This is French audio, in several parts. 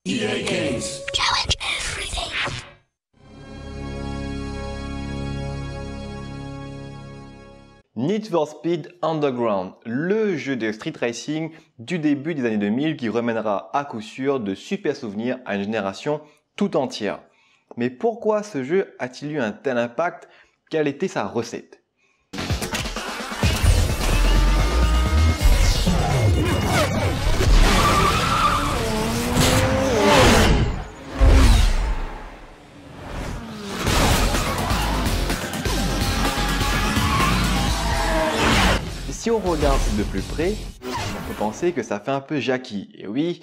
EA Games. Challenge everything. Need for Speed Underground, le jeu de street racing du début des années 2000 qui remènera à coup sûr de super souvenirs à une génération tout entière. Mais pourquoi ce jeu a-t-il eu un tel impact? Quelle était sa recette? Si on regarde de plus près, on peut penser que ça fait un peu Jackie. Et oui,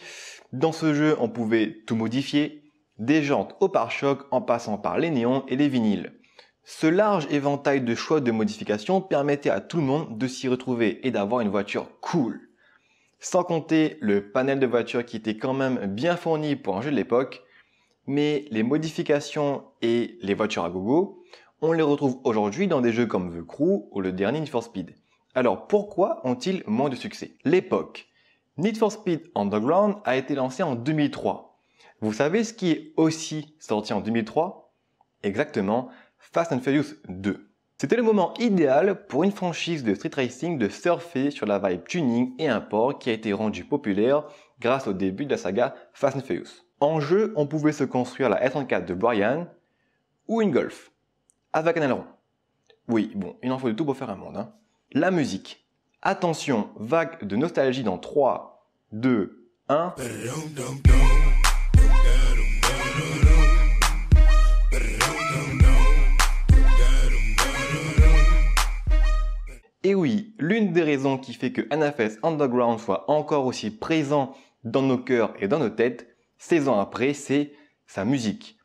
dans ce jeu, on pouvait tout modifier, des jantes au pare-choc en passant par les néons et les vinyles. Ce large éventail de choix de modifications permettait à tout le monde de s'y retrouver et d'avoir une voiture cool. Sans compter le panel de voitures qui était quand même bien fourni pour un jeu de l'époque, mais les modifications et les voitures à gogo, on les retrouve aujourd'hui dans des jeux comme The Crew ou le dernier Need for Speed. Alors pourquoi ont-ils moins de succès? L'époque. Need for Speed Underground a été lancé en 2003. Vous savez ce qui est aussi sorti en 2003? Exactement, Fast and Furious 2. C'était le moment idéal pour une franchise de street racing de surfer sur la vibe tuning et import qui a été rendue populaire grâce au début de la saga Fast and Furious. En jeu, on pouvait se construire la S34 de Brian ou une Golf avec un aileron. Oui, bon, il en faut de tout pour faire un monde, hein. La musique. Attention, vague de nostalgie dans 3, 2, 1. Et oui, l'une des raisons qui fait que NFS Underground soit encore aussi présent dans nos cœurs et dans nos têtes, 16 ans après, c'est sa musique.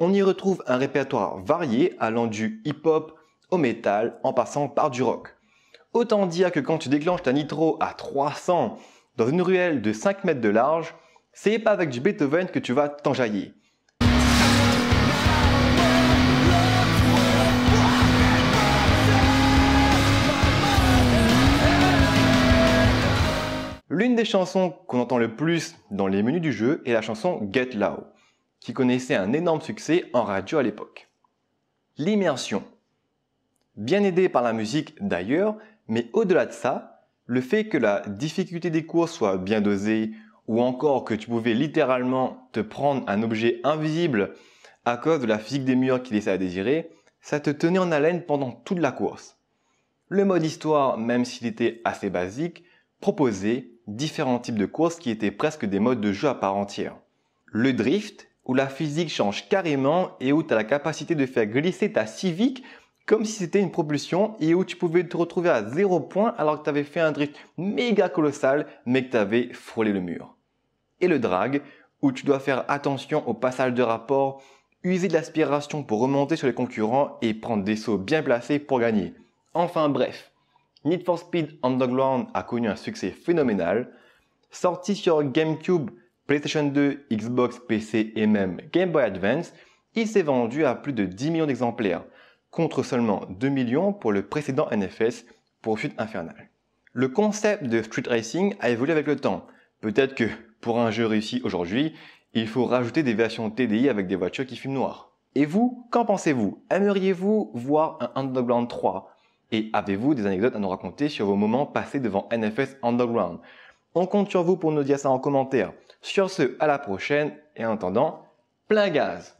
On y retrouve un répertoire varié allant du hip-hop au métal en passant par du rock. Autant dire que quand tu déclenches ta nitro à 300 dans une ruelle de 5 mètres de large, c'est pas avec du Beethoven que tu vas t'enjailler. L'une des chansons qu'on entend le plus dans les menus du jeu est la chanson Get Loud, qui connaissait un énorme succès en radio à l'époque. L'immersion. Bien aidé par la musique d'ailleurs, mais au-delà de ça, le fait que la difficulté des courses soit bien dosée, ou encore que tu pouvais littéralement te prendre un objet invisible à cause de la physique des murs qui laissait à désirer, ça te tenait en haleine pendant toute la course. Le mode histoire, même s'il était assez basique, proposait différents types de courses qui étaient presque des modes de jeu à part entière. Le drift, où la physique change carrément et où tu as la capacité de faire glisser ta Civic comme si c'était une propulsion et où tu pouvais te retrouver à 0 point alors que tu avais fait un drift méga colossal mais que tu avais frôlé le mur. Et le drag, où tu dois faire attention au passage de rapport, user de l'aspiration pour remonter sur les concurrents et prendre des sauts bien placés pour gagner. Enfin bref, Need for Speed Underground a connu un succès phénoménal. Sorti sur GameCube, PlayStation 2, Xbox, PC et même Game Boy Advance, il s'est vendu à plus de 10 millions d'exemplaires, contre seulement 2 millions pour le précédent NFS, Poursuite Infernale. Le concept de street racing a évolué avec le temps. Peut-être que pour un jeu réussi aujourd'hui, il faut rajouter des versions TDI avec des voitures qui fument noir. Et vous, qu'en pensez-vous? Aimeriez-vous voir un Underground 3? Et avez-vous des anecdotes à nous raconter sur vos moments passés devant NFS Underground? On compte sur vous pour nous dire ça en commentaire. Sur ce, à la prochaine et en attendant, plein gaz!